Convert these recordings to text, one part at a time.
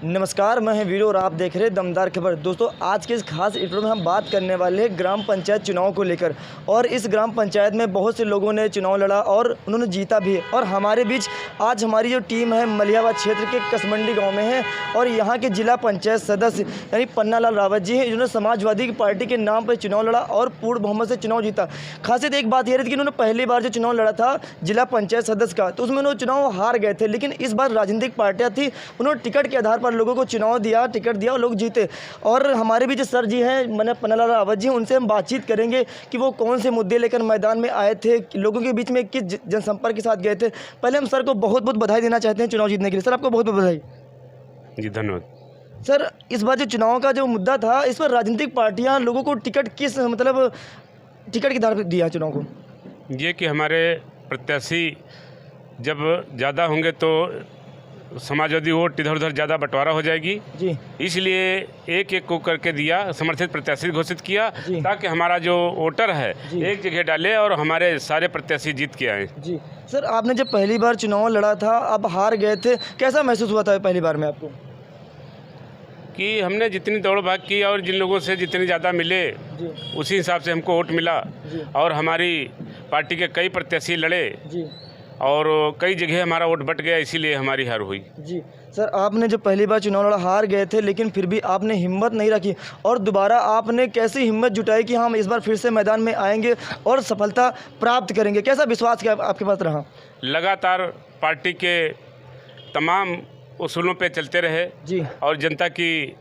नमस्कार, मैं वीरू और आप देख रहे हैं दमदार खबर। दोस्तों, आज के इस खास इंटरव्यू में हम बात करने वाले हैं ग्राम पंचायत चुनाव को लेकर। और इस ग्राम पंचायत में बहुत से लोगों ने चुनाव लड़ा और उन्होंने जीता भी है। और हमारे बीच आज हमारी जो टीम है मलिहाबाद क्षेत्र के कसमंडी गांव में है और यहाँ के जिला पंचायत सदस्य यानी पन्नालाल रावत जी हैं, जिन्होंने समाजवादी पार्टी के नाम पर चुनाव लड़ा और पूर्ण बहुमत से चुनाव जीता। खासियत एक बात यह रही थी कि उन्होंने पहली बार जो चुनाव लड़ा था जिला पंचायत सदस्य का, तो उसमें उन्होंने चुनाव हार गए थे। लेकिन इस बार राजनीतिक पार्टियाँ थी, उन्होंने टिकट के आधार पर लोगों को चुनाव दिया, टिकट दिया और लोग जीते। और हमारे भी जो सर जी हैं मैंने पन्नालाल रावत जी, उनसे हम बातचीत करेंगे कि वो कौन से मुद्दे लेकर मैदान में आए थे, लोगों के बीच में किस जनसंपर्क के साथ गए थे। पहले हम सर को बहुत बहुत बधाई देना चाहते हैं चुनाव जीतने के लिए। सर, आपको बहुत बहुत बधाई। जी, धन्यवाद। सर, इस बार जो चुनाव का जो मुद्दा था, इस पर राजनीतिक पार्टियां लोगों को टिकट किस मतलब टिकट के आधार पर दिया चुनाव को? ये कि हमारे प्रत्याशी जब ज़्यादा होंगे तो समाजवादी वोट इधर उधर ज़्यादा बंटवारा हो जाएगी जी, इसलिए एक एक को करके दिया, समर्थित प्रत्याशी घोषित किया ताकि हमारा जो वोटर है एक जगह डाले और हमारे सारे प्रत्याशी जीत के आए। जी सर, आपने जब पहली बार चुनाव लड़ा था, अब हार गए थे, कैसा महसूस हुआ था पहली बार में आपको? कि हमने जितनी दौड़ भाग की और जिन लोगों से जितने ज़्यादा मिले उसी हिसाब से हमको वोट मिला। और हमारी पार्टी के कई प्रत्याशी लड़े और कई जगह हमारा वोट बट गया, इसीलिए हमारी हार हुई। जी सर, आपने जो पहली बार चुनाव लड़ा हार गए थे, लेकिन फिर भी आपने हिम्मत नहीं रखी और दोबारा आपने कैसी हिम्मत जुटाई कि हम इस बार फिर से मैदान में आएंगे और सफलता प्राप्त करेंगे? कैसा विश्वास क्या आपके पास रहा? लगातार पार्टी के तमाम उसूलों पे चलते रहे जी, और जनता की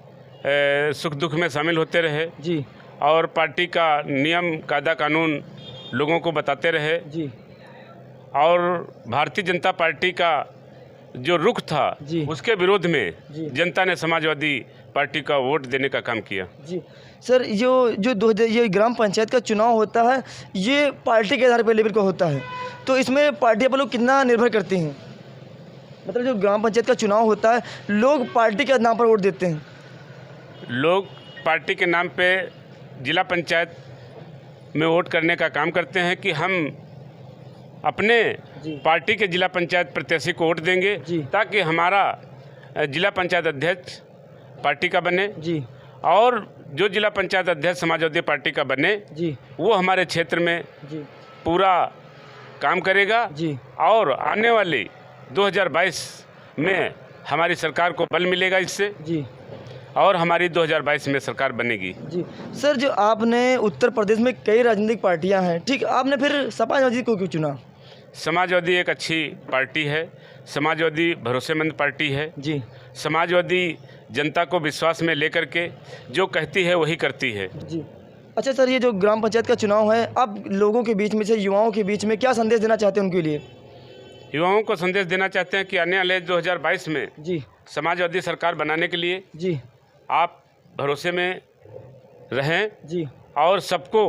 सुख दुख में शामिल होते रहे जी, और पार्टी का नियम कायदा कानून लोगों को बताते रहे जी, और भारतीय जनता पार्टी का जो रुख था उसके विरोध में जनता ने समाजवादी पार्टी का वोट देने का काम किया। जी सर, ये ग्राम पंचायत का चुनाव होता है, ये पार्टी के आधार पर लेवल का होता है, तो इसमें पार्टियाँ पर लोग कितना निर्भर करती हैं? मतलब जो ग्राम पंचायत का चुनाव होता है, लोग पार्टी के नाम पर वोट देते हैं। लोग पार्टी के नाम पे जिला पंचायत में वोट करने का काम करते हैं कि हम अपने पार्टी के जिला पंचायत प्रत्याशी को वोट देंगे ताकि हमारा जिला पंचायत अध्यक्ष पार्टी का बने और जो जिला पंचायत अध्यक्ष समाजवादी पार्टी का बने वो हमारे क्षेत्र में पूरा काम करेगा और आने वाले 2022 में हमारी सरकार को बल मिलेगा इससे और हमारी 2022 में सरकार बनेगी। जी सर, जो आपने उत्तर प्रदेश में कई राजनीतिक पार्टियां हैं, ठीक, आपने फिर समाजवादी को क्यों चुना? समाजवादी एक अच्छी पार्टी है, समाजवादी भरोसेमंद पार्टी है जी। समाजवादी जनता को विश्वास में लेकर के जो कहती है वही करती है जी। अच्छा सर, ये जो ग्राम पंचायत का चुनाव है, अब लोगों के बीच में से युवाओं के बीच में क्या संदेश देना चाहते हैं उनके लिए? युवाओं को संदेश देना चाहते हैं कि आने वाले 2022 में जी समाजवादी सरकार बनाने के लिए जी आप भरोसे में रहें जी और सबको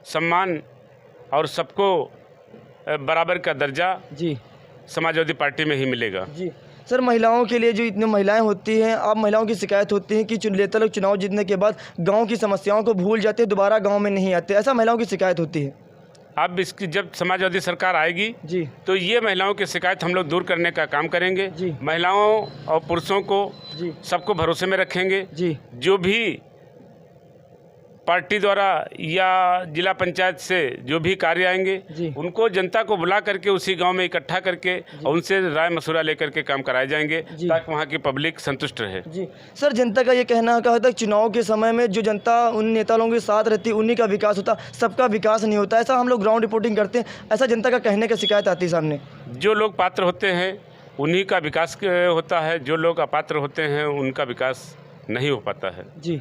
सम्मान और सबको बराबर का दर्जा जी समाजवादी पार्टी में ही मिलेगा जी। सर, महिलाओं के लिए जो इतनी महिलाएं होती हैं, आप महिलाओं की शिकायत होती है कि नेता लोग चुनाव जीतने के बाद गांव की समस्याओं को भूल जाते हैं, दोबारा गांव में नहीं आते, ऐसा महिलाओं की शिकायत होती है। अब इसकी जब समाजवादी सरकार आएगी जी तो ये महिलाओं की शिकायत हम लोग दूर करने का काम करेंगे जी। महिलाओं और पुरुषों को जी सबको भरोसे में रखेंगे जी। जो भी पार्टी द्वारा या जिला पंचायत से जो भी कार्य आएंगे उनको जनता को बुला करके उसी गांव में इकट्ठा करके और उनसे राय मशुरा लेकर के काम कराए जाएंगे ताकि वहां की पब्लिक संतुष्ट रहे जी। सर, जनता का ये कहना है चुनाव के समय में जो जनता उन नेता लोगों के साथ रहती है उन्हीं का विकास होता, सबका विकास नहीं होता, ऐसा हम लोग ग्राउंड रिपोर्टिंग करते हैं, ऐसा जनता का कहने का शिकायत आती है सामने। जो लोग पात्र होते हैं उन्हीं का विकास होता है, जो लोग अपात्र होते हैं उनका विकास नहीं हो पाता है जी।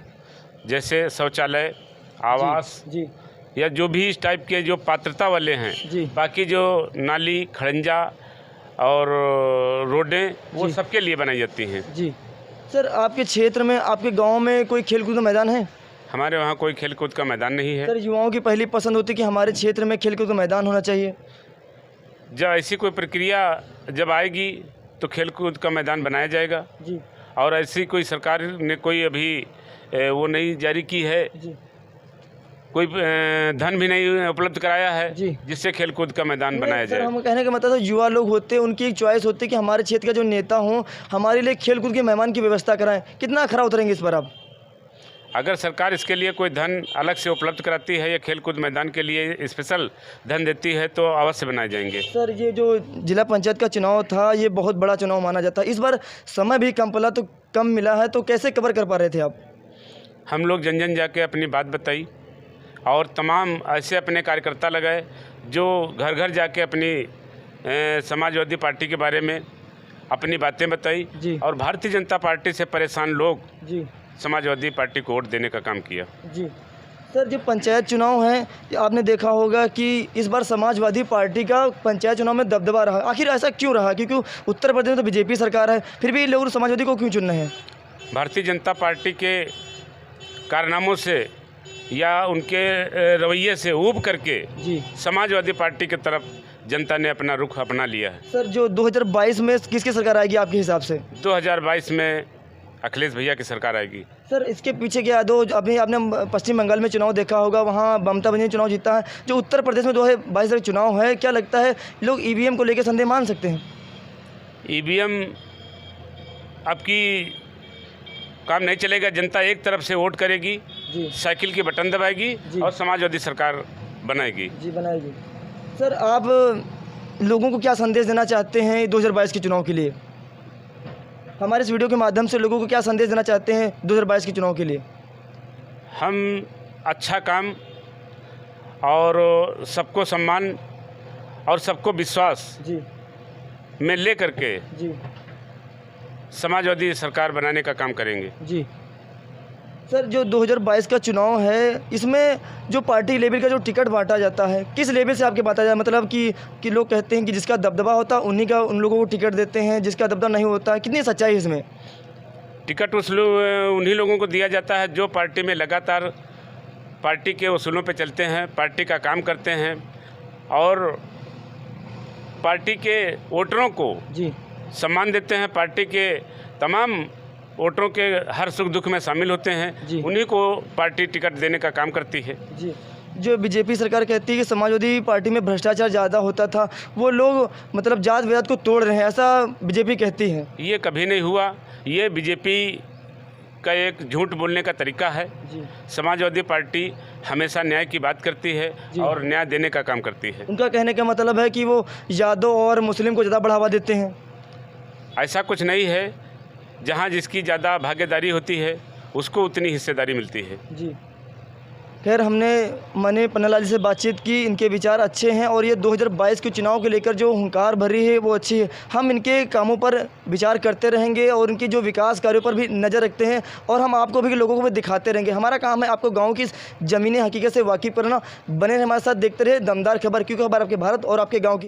जैसे शौचालय, आवास जी या जो भी इस टाइप के जो पात्रता वाले हैं जी। बाकी जो नाली, खड़ंजा और रोडें वो सबके लिए बनाई जाती हैं जी। सर, आपके क्षेत्र में, आपके गांव में कोई खेलकूद का मैदान है? हमारे वहाँ कोई खेलकूद का मैदान नहीं है। सर, युवाओं की पहली पसंद होती है कि हमारे क्षेत्र में खेलकूद का मैदान होना चाहिए। जब ऐसी कोई प्रक्रिया जब आएगी तो खेलकूद का मैदान बनाया जाएगा जी। और ऐसी कोई सरकार ने कोई अभी वो नहीं जारी की है जी। कोई धन भी नहीं उपलब्ध कराया है जी। जिससे खेलकूद का मैदान बनाया सर, जाए। हम कहने का मतलब है, युवा लोग होते हैं, उनकी एक चॉइस होती है कि हमारे क्षेत्र का जो नेता हो हमारे लिए खेल कूद के मेहमान की व्यवस्था कराएं। कितना खरा उतरेंगे इस पर आप? अगर सरकार इसके लिए कोई धन अलग से उपलब्ध कराती है या खेलकूद मैदान के लिए स्पेशल धन देती है तो अवश्य बनाए जाएंगे। सर, ये जो जिला पंचायत का चुनाव था ये बहुत बड़ा चुनाव माना जाता है। इस बार समय भी कम पड़ा तो कम मिला है, तो कैसे कवर कर पा रहे थे आप? हम लोग जन जन जाके अपनी बात बताई और तमाम ऐसे अपने कार्यकर्ता लगाए जो घर घर जाके अपनी समाजवादी पार्टी के बारे में अपनी बातें बताई जी। और भारतीय जनता पार्टी से परेशान लोग जी समाजवादी पार्टी को वोट देने का काम किया। जी। सर, जो पंचायत चुनाव हैं आपने देखा होगा कि इस बार समाजवादी पार्टी का पंचायत चुनाव में दबदबा रहा। आखिर ऐसा क्यों रहा? क्योंकि उत्तर प्रदेश में तो बीजेपी सरकार है, फिर भी लोग समाजवादी को क्यों चुन रहे हैं? भारतीय जनता पार्टी के कारनामों से या उनके रवैये से ऊब करके जी। समाजवादी पार्टी की तरफ जनता ने अपना रुख अपना लिया है। सर, जो 2022 में किसकी सरकार आएगी आपके हिसाब से? 2022 में अखिलेश भैया की सरकार आएगी। सर, इसके पीछे क्या दो अभी आपने पश्चिम बंगाल में चुनाव देखा होगा, वहाँ ममता बनर्जी ने चुनाव जीता है। जो उत्तर प्रदेश में 2022 का चुनाव है, क्या लगता है लोग ईवीएम को लेकर संदेह मान सकते हैं? ईवीएम अब की काम नहीं चलेगा। जनता एक तरफ से वोट करेगी, जी साइकिल की बटन दबाएगी जी। और समाजवादी सरकार बनाएगी। जी, बनाएगी। सर, आप लोगों को क्या संदेश देना चाहते हैं 2022 के चुनाव के लिए? हमारे इस वीडियो के माध्यम से लोगों को क्या संदेश देना चाहते हैं 2022 के चुनाव के लिए? हम अच्छा काम और सबको सम्मान और सबको विश्वास जी में ले करके जी समाजवादी सरकार बनाने का काम करेंगे। जी। सर, जो 2022 का चुनाव है इसमें जो पार्टी लेवल का जो टिकट बांटा जाता है, किस लेवल से आपके बांटा जाए? मतलब कि लोग कहते हैं कि जिसका दबदबा होता है उन लोगों को टिकट देते हैं, जिसका दबदबा नहीं होता है। कितनी सच्चाई है इसमें? टिकट उन्हीं लोगों को दिया जाता है जो पार्टी में लगातार पार्टी के उसूलों पे चलते हैं, पार्टी का काम करते हैं और पार्टी के वोटरों को जी सम्मान देते हैं, पार्टी के तमाम वोटरों के हर सुख दुख में शामिल होते हैं। जी। उन्हीं को पार्टी टिकट देने का काम करती है। जी। जो बीजेपी सरकार कहती है कि समाजवादी पार्टी में भ्रष्टाचार ज़्यादा होता था, वो लोग मतलब जात विवाद को तोड़ रहे हैं, ऐसा बीजेपी कहती है। ये कभी नहीं हुआ। ये बीजेपी का एक झूठ बोलने का तरीका है। जी। समाजवादी पार्टी हमेशा न्याय की बात करती है जी। और न्याय देने का काम करती है। उनका कहने का मतलब है कि वो यादव और मुस्लिम को ज़्यादा बढ़ावा देते हैं। ऐसा कुछ नहीं है। जहाँ जिसकी ज़्यादा भागीदारी होती है उसको उतनी हिस्सेदारी मिलती है। जी। खैर, हमने मने पन्नालाल जी से बातचीत की, इनके विचार अच्छे हैं और ये 2022 के चुनाव को लेकर जो हुंकार भरी है वो अच्छी है। हम इनके कामों पर विचार करते रहेंगे और इनके जो विकास कार्यों पर भी नज़र रखते हैं और हम आपको भी लोगों को भी दिखाते रहेंगे। हमारा काम है आपको गाँव की ज़मीनी हकीकत से वाकिफ़ करना। बने रहे हमारे साथ, देखते रहे दमदार खबर, क्योंकि खबर आपके भारत और आपके गाँव की।